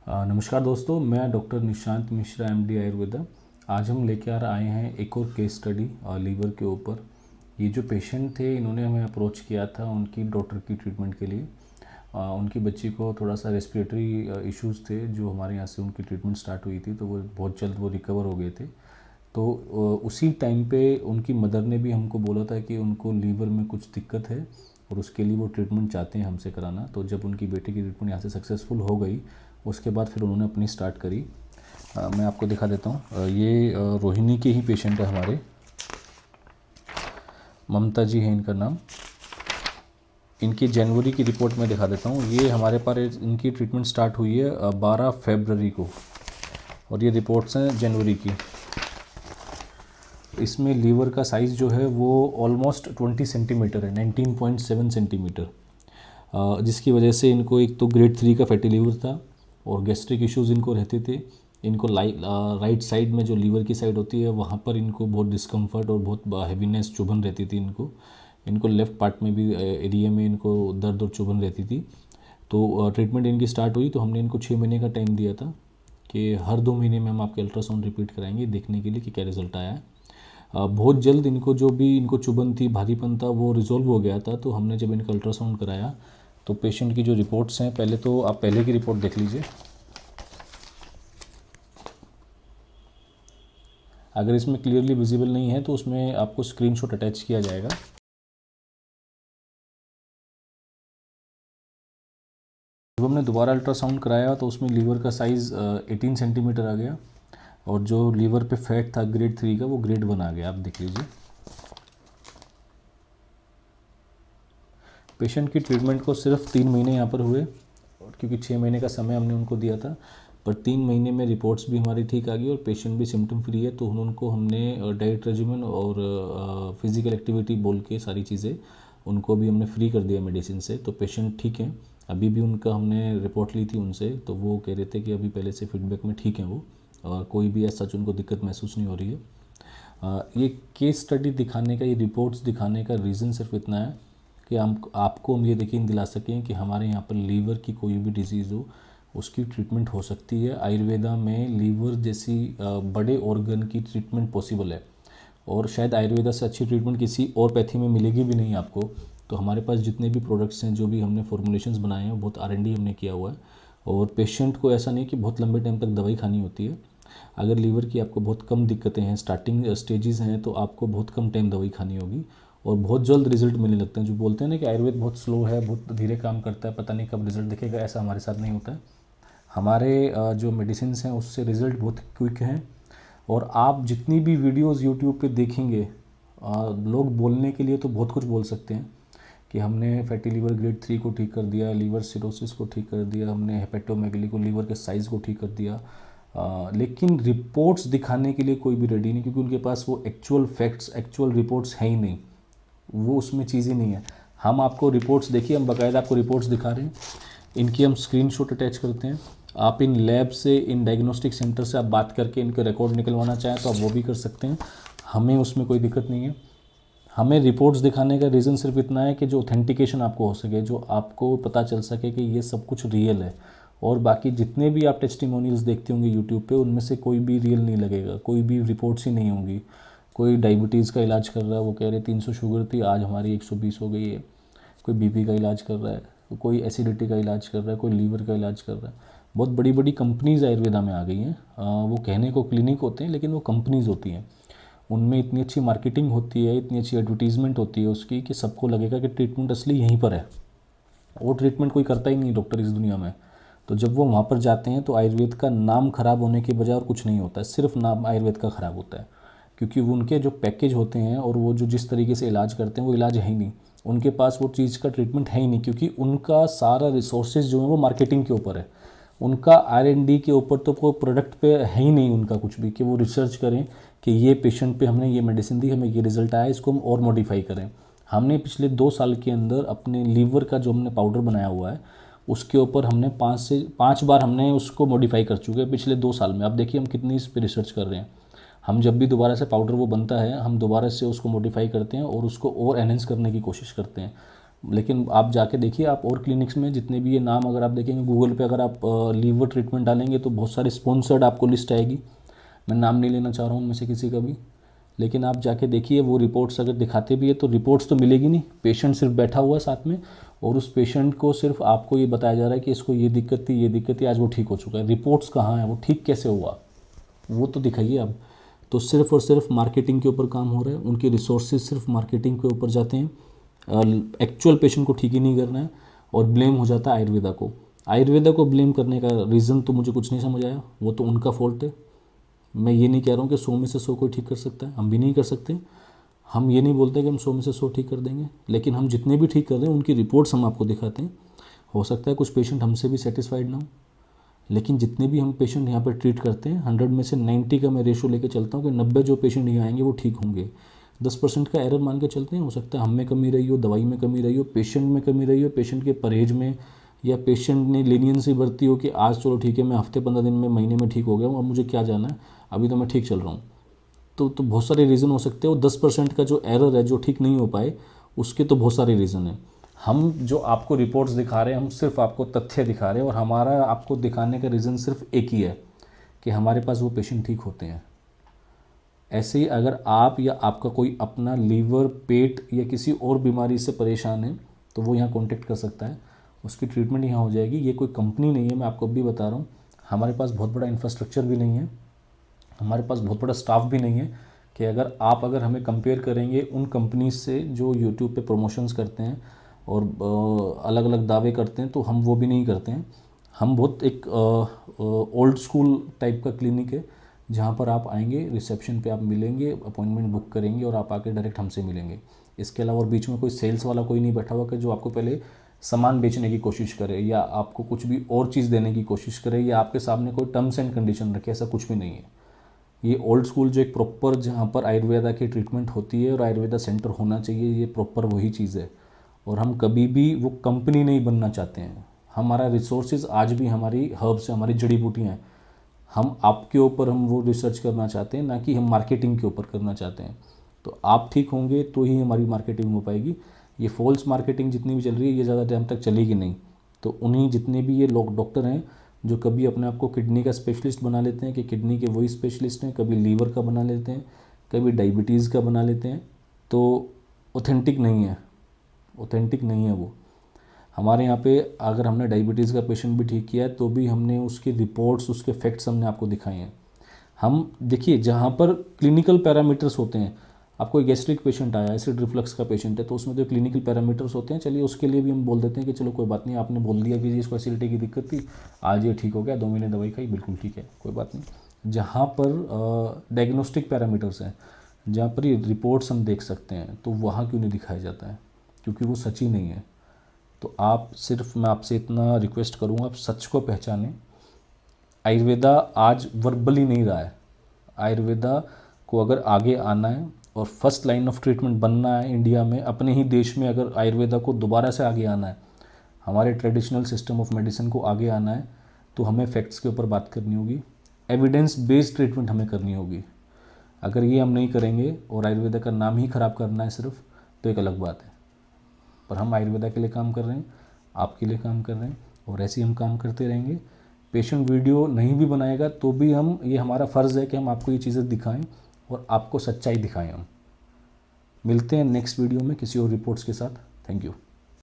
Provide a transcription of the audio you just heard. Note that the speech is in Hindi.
नमस्कार दोस्तों, मैं डॉक्टर निशांत मिश्रा एमडी आयुर्वेदा। आज हम लेके आए हैं एक और केस स्टडी लीवर के ऊपर। ये जो पेशेंट थे, इन्होंने हमें अप्रोच किया था उनकी डॉटर की ट्रीटमेंट के लिए। उनकी बच्ची को थोड़ा सा रेस्पिरेटरी इश्यूज़ थे, जो हमारे यहाँ से उनकी ट्रीटमेंट स्टार्ट हुई थी, तो वो बहुत जल्द वो रिकवर हो गए थे। तो उसी टाइम पे उनकी मदर ने भी हमको बोला था कि उनको लीवर में कुछ दिक्कत है और उसके लिए वो ट्रीटमेंट चाहते हैं हमसे कराना। तो जब उनकी बेटी की ट्रीटमेंट यहाँ से सक्सेसफुल हो गई, उसके बाद फिर उन्होंने अपनी स्टार्ट करी। मैं आपको दिखा देता हूँ। ये रोहिणी के ही पेशेंट है हमारे, ममता जी है इनका नाम। इनकी जनवरी की रिपोर्ट में दिखा देता हूँ। ये हमारे पास इनकी ट्रीटमेंट स्टार्ट हुई है 12 फरवरी को, और ये रिपोर्ट्स हैं जनवरी की। इसमें लीवर का साइज़ जो है वो ऑलमोस्ट 20 सेंटीमीटर है, 19.7 सेंटीमीटर, जिसकी वजह से इनको एक तो ग्रेड 3 का फैटी लीवर था और गैस्ट्रिक इश्यूज़ इनको रहते थे। इनको राइट साइड में जो लीवर की साइड होती है वहाँ पर इनको बहुत डिस्कम्फर्ट और बहुत हैवीनेस, चुभन रहती थी इनको लेफ़्ट पार्ट में भी एरिया में इनको दर्द और चुभन रहती थी। तो ट्रीटमेंट इनकी स्टार्ट हुई तो हमने इनको 6 महीने का टाइम दिया था कि हर 2 महीने में हम आपके अल्ट्रासाउंड रिपीट कराएंगे देखने के लिए कि क्या रिज़ल्ट आया है। बहुत जल्द इनको जो भी इनको चुभन थी, भारीपन था, वो रिज़ोल्व हो गया था। तो हमने जब इनका अल्ट्रासाउंड कराया तो पेशेंट की जो रिपोर्ट्स हैं, पहले तो आप पहले की रिपोर्ट देख लीजिए। अगर इसमें क्लियरली विजिबल नहीं है तो उसमें आपको स्क्रीनशॉट अटैच किया जाएगा। जब हमने दोबारा अल्ट्रासाउंड कराया तो उसमें लीवर का साइज़ 18 सेंटीमीटर आ गया, और जो लीवर पे फैट था ग्रेड 3 का, वो ग्रेड 1 आ गया। आप देख लीजिए। पेशेंट की ट्रीटमेंट को सिर्फ 3 महीने यहाँ पर हुए, और क्योंकि 6 महीने का समय हमने उनको दिया था, पर 3 महीने में रिपोर्ट्स भी हमारी ठीक आ गई और पेशेंट भी सिम्टम फ्री है। तो उनको हमने डाइट रेजिमेन और फिज़िकल एक्टिविटी बोल के सारी चीज़ें उनको भी हमने फ्री कर दिया मेडिसिन से। तो पेशेंट ठीक हैं। अभी भी उनका हमने रिपोर्ट ली थी उनसे, तो वो कह रहे थे कि अभी पहले से फीडबैक में ठीक हैं वो, और कोई भी ऐसा सच उनको दिक्कत महसूस नहीं हो रही है। ये केस स्टडी दिखाने का, ये रिपोर्ट्स दिखाने का रीज़न सिर्फ इतना है कि आपको हम ये यकीन दिला सकें कि हमारे यहाँ पर लीवर की कोई भी डिजीज़ हो, उसकी ट्रीटमेंट हो सकती है। आयुर्वेदा में लीवर जैसी बड़े ऑर्गन की ट्रीटमेंट पॉसिबल है, और शायद आयुर्वेदा से अच्छी ट्रीटमेंट किसी और पैथी में मिलेगी भी नहीं आपको। तो हमारे पास जितने भी प्रोडक्ट्स हैं, जो भी हमने फॉर्मुलेशंस बनाए हैं, बहुत R&D हमने किया हुआ है। और पेशेंट को ऐसा नहीं कि बहुत लंबे टाइम तक दवाई खानी होती है। अगर लीवर की आपको बहुत कम दिक्कतें हैं, स्टार्टिंग स्टेजेस हैं, तो आपको बहुत कम टाइम दवाई खानी होगी और बहुत जल्द रिजल्ट मिलने लगते हैं। जो बोलते हैं ना कि आयुर्वेद बहुत स्लो है, बहुत धीरे काम करता है, पता नहीं कब रिजल्ट दिखेगा, ऐसा हमारे साथ नहीं होता है। हमारे जो मेडिसिन हैं उससे रिज़ल्ट बहुत क्विक हैं। और आप जितनी भी वीडियोस यूट्यूब पे देखेंगे, लोग बोलने के लिए तो बहुत कुछ बोल सकते हैं कि हमने फैटी लीवर ग्रेड 3 को ठीक कर दिया, लीवर सिरोसिस को ठीक कर दिया, हमने हेपेटोमेगली को, लीवर के साइज़ को ठीक कर दिया। लेकिन रिपोर्ट्स दिखाने के लिए कोई भी रेडी नहीं, क्योंकि उनके पास वो एक्चुअल फैक्ट्स, एक्चुअल रिपोर्ट्स है ही नहीं, वो उसमें चीज़ ही नहीं है। हम आपको रिपोर्ट्स देखिए, हम बाकायदा आपको रिपोर्ट्स दिखा रहे हैं, इनकी हम स्क्रीनशॉट अटैच करते हैं। आप इन लैब से, इन डायग्नोस्टिक सेंटर से आप बात करके इनके रिकॉर्ड निकलवाना चाहें तो आप वो भी कर सकते हैं, हमें उसमें कोई दिक्कत नहीं है। हमें रिपोर्ट्स दिखाने का रीज़न सिर्फ इतना है कि जो ऑथेंटिकेशन आपको हो सके, जो आपको पता चल सके कि ये सब कुछ रियल है। और बाकी जितने भी आप टेस्टिमोनियल्स देखते होंगे यूट्यूब पे, उनमें से कोई भी रियल नहीं लगेगा, कोई भी रिपोर्ट्स ही नहीं होंगी। कोई डायबिटीज़ का इलाज कर रहा है, वो कह रहे 300 शुगर थी, आज हमारी 120 हो गई है। कोई बीपी का इलाज कर रहा है, कोई एसिडिटी का इलाज कर रहा है, कोई लीवर का इलाज कर रहा है। बहुत बड़ी बड़ी कंपनीज़ आयुर्वेदा में आ गई हैं। वो कहने को क्लिनिक होते हैं, लेकिन वो कंपनीज़ होती हैं। उनमें इतनी अच्छी मार्केटिंग होती है, इतनी अच्छी एडवर्टीज़मेंट होती है उसकी, कि सबको लगेगा कि ट्रीटमेंट असली यहीं पर है। वो ट्रीटमेंट कोई करता ही नहीं डॉक्टर इस दुनिया में। तो जब वो वहाँ पर जाते हैं तो आयुर्वेद का नाम ख़राब होने के बजाय और कुछ नहीं होता है, सिर्फ नाम आयुर्वेद का ख़राब होता है। क्योंकि वो उनके जो पैकेज होते हैं और वो जो जिस तरीके से इलाज करते हैं, वो इलाज है ही नहीं। उनके पास वो चीज़ का ट्रीटमेंट है ही नहीं, क्योंकि उनका सारा रिसोर्सेज जो है वो मार्केटिंग के ऊपर है। उनका R&D के ऊपर तो कोई प्रोडक्ट पे है ही नहीं उनका कुछ भी, कि वो रिसर्च करें कि ये पेशेंट पे हमने ये मेडिसिन दी, हमें ये रिज़ल्ट आया, इसको हम और मॉडिफाई करें। हमने पिछले 2 साल के अंदर अपने लीवर का जो हमने पाउडर बनाया हुआ है, उसके ऊपर हमने 5 से 5 बार हमने उसको मॉडिफाई कर चुके हैं पिछले 2 साल में। अब देखिए हम कितनी इस पर रिसर्च कर रहे हैं। हम जब भी दोबारा से पाउडर वो बनता है, हम दोबारा से उसको मॉडिफाई करते हैं और उसको और एनहेंस करने की कोशिश करते हैं। लेकिन आप जाके देखिए, आप और क्लिनिक्स में जितने भी ये नाम अगर आप देखेंगे गूगल पे, अगर आप लीवर ट्रीटमेंट डालेंगे तो बहुत सारे स्पॉन्सर्ड आपको लिस्ट आएगी। मैं नाम नहीं लेना चाह रहा हूँ उनमें से किसी का भी, लेकिन आप जाके देखिए वो रिपोर्ट्स अगर दिखाते भी है तो रिपोर्ट्स तो मिलेगी नहीं, पेशेंट सिर्फ बैठा हुआ है साथ में और उस पेशेंट को सिर्फ आपको ये बताया जा रहा है कि इसको ये दिक्कत थी, ये दिक्कत थी, आज वो ठीक हो चुका है। रिपोर्ट्स कहाँ है, वो ठीक कैसे हुआ, वो तो दिखाइए आप। तो सिर्फ और सिर्फ मार्केटिंग के ऊपर काम हो रहा है, उनके रिसोर्सेज सिर्फ मार्केटिंग के ऊपर जाते हैं, एक्चुअल पेशेंट को ठीक ही नहीं करना है और ब्लेम हो जाता है आयुर्वेदा को। आयुर्वेदा को ब्लेम करने का रीज़न तो मुझे कुछ नहीं समझ आया, वो तो उनका फॉल्ट है। मैं ये नहीं कह रहा हूँ कि 100 में से 100 कोई ठीक कर सकता है, हम भी नहीं कर सकते। हम ये नहीं बोलते कि हम 100 में से 100 ठीक कर देंगे, लेकिन हम जितने भी ठीक कर रहे हैं उनकी रिपोर्ट्स हम आपको दिखाते हैं। हो सकता है कुछ पेशेंट हमसे भी सेटिस्फाइड ना हो, लेकिन जितने भी हम पेशेंट यहाँ पर ट्रीट करते हैं 100 में से 90 का मैं रेशो लेके चलता हूँ कि 90 जो पेशेंट यहाँ आएंगे वो ठीक होंगे। 10% का एरर मान के चलते हैं, हो सकता है हम में कमी रही हो, दवाई में कमी रही हो, पेशेंट में कमी रही हो, पेशेंट के परहेज में, या पेशेंट ने लीनियंसी बरती हो कि आज चलो ठीक है मैं हफ्ते 15 दिन में महीने में ठीक हो गया हूँ, अब मुझे क्या जाना है, अभी तो मैं ठीक चल रहा हूँ। तो बहुत सारे रीज़न हो सकते हैं। और 10% का जो एरर है जो ठीक नहीं हो पाए उसके तो बहुत सारे रीज़न हैं। हम जो आपको रिपोर्ट्स दिखा रहे हैं, हम सिर्फ आपको तथ्य दिखा रहे हैं और हमारा आपको दिखाने का रीज़न सिर्फ एक ही है कि हमारे पास वो पेशेंट ठीक होते हैं। ऐसे ही अगर आप या आपका कोई अपना लीवर, पेट या किसी और बीमारी से परेशान है तो वो यहाँ कॉन्टेक्ट कर सकता है, उसकी ट्रीटमेंट यहाँ हो जाएगी। ये कोई कंपनी नहीं है, मैं आपको अभी बता रहा हूँ। हमारे पास बहुत बड़ा इंफ्रास्ट्रक्चर भी नहीं है, हमारे पास बहुत बड़ा स्टाफ भी नहीं है कि अगर हमें कंपेयर करेंगे उन कंपनीज से जो यूट्यूब पे प्रमोशंस करते हैं और अलग अलग दावे करते हैं, तो हम वो भी नहीं करते हैं। हम बहुत एक ओल्ड स्कूल टाइप का क्लिनिक है जहाँ पर आप आएंगे, रिसेप्शन पे आप मिलेंगे, अपॉइंटमेंट बुक करेंगे और आप आके डायरेक्ट हमसे मिलेंगे। इसके अलावा और बीच में कोई सेल्स वाला कोई नहीं बैठा हुआ कि जो आपको पहले सामान बेचने की कोशिश करे या आपको कुछ भी और चीज़ देने की कोशिश करे या आपके सामने कोई टर्म्स एंड कंडीशन रखे, ऐसा कुछ भी नहीं है। ये ओल्ड स्कूल जो एक प्रॉपर जहाँ पर आयुर्वेदा की ट्रीटमेंट होती है और आयुर्वेदा सेंटर होना चाहिए, ये प्रॉपर वही चीज़ है। और हम कभी भी वो कंपनी नहीं बनना चाहते हैं। हमारा रिसोर्सेज आज भी हमारी हर्ब्स, हमारी जड़ी बूटियाँ हैं। हम आपके ऊपर हम वो रिसर्च करना चाहते हैं, ना कि हम मार्केटिंग के ऊपर करना चाहते हैं। तो आप ठीक होंगे तो ही हमारी मार्केटिंग हो पाएगी। ये फॉल्स मार्केटिंग जितनी भी चल रही है ये ज़्यादा टाइम तक चलेगी नहीं। तो उन्हीं जितने भी ये लोग डॉक्टर हैं जो कभी अपने आप को किडनी का स्पेशलिस्ट बना लेते हैं कि किडनी के वही स्पेशलिस्ट हैं, कभी लीवर का बना लेते हैं, कभी डायबिटीज़ का बना लेते हैं, तो ऑथेंटिक नहीं है, ऑथेंटिक नहीं है वो। हमारे यहाँ पे अगर हमने डायबिटीज़ का पेशेंट भी ठीक किया है तो भी हमने उसकी रिपोर्ट्स, उसके फैक्ट्स हमने आपको दिखाए हैं। हम देखिए जहाँ पर क्लिनिकल पैरामीटर्स होते हैं, आपको एक गैस्ट्रिक पेशेंट आया, एसिड रिफ्लक्स का पेशेंट है, तो उसमें जो क्लिनिकल पैरामीटर्स होते हैं, चलिए उसके लिए भी हम बोल देते हैं कि चलो कोई बात नहीं, आपने बोल दिया कि इसको एसिडिटी की दिक्कत थी, आज ये ठीक हो गया, 2 महीने दवाई खाई, बिल्कुल ठीक है, कोई बात नहीं। जहाँ पर डायग्नोस्टिक पैरामीटर्स हैं, जहाँ पर ये रिपोर्ट्स हम देख सकते हैं, तो वहाँ क्यों नहीं दिखाया जाता है? क्योंकि वो सच ही नहीं है। तो आप सिर्फ, मैं आपसे इतना रिक्वेस्ट करूँगा, आप सच को पहचानें। आयुर्वेदा आज वर्बली नहीं रहा है। आयुर्वेदा को अगर आगे आना है और फर्स्ट लाइन ऑफ ट्रीटमेंट बनना है इंडिया में, अपने ही देश में अगर आयुर्वेदा को दोबारा से आगे आना है, हमारे ट्रेडिशनल सिस्टम ऑफ मेडिसिन को आगे आना है, तो हमें फैक्ट्स के ऊपर बात करनी होगी, एविडेंस बेस्ड ट्रीटमेंट हमें करनी होगी। अगर ये हम नहीं करेंगे और आयुर्वेदा का नाम ही ख़राब करना है सिर्फ, तो एक अलग बात है। पर हम आयुर्वेदा के लिए काम कर रहे हैं, आपके लिए काम कर रहे हैं और ऐसे ही हम काम करते रहेंगे। पेशेंट वीडियो नहीं भी बनाएगा तो भी हम, ये हमारा फ़र्ज़ है कि हम आपको ये चीज़ें दिखाएं और आपको सच्चाई दिखाएं। हम मिलते हैं नेक्स्ट वीडियो में किसी और रिपोर्ट्स के साथ। Thank you.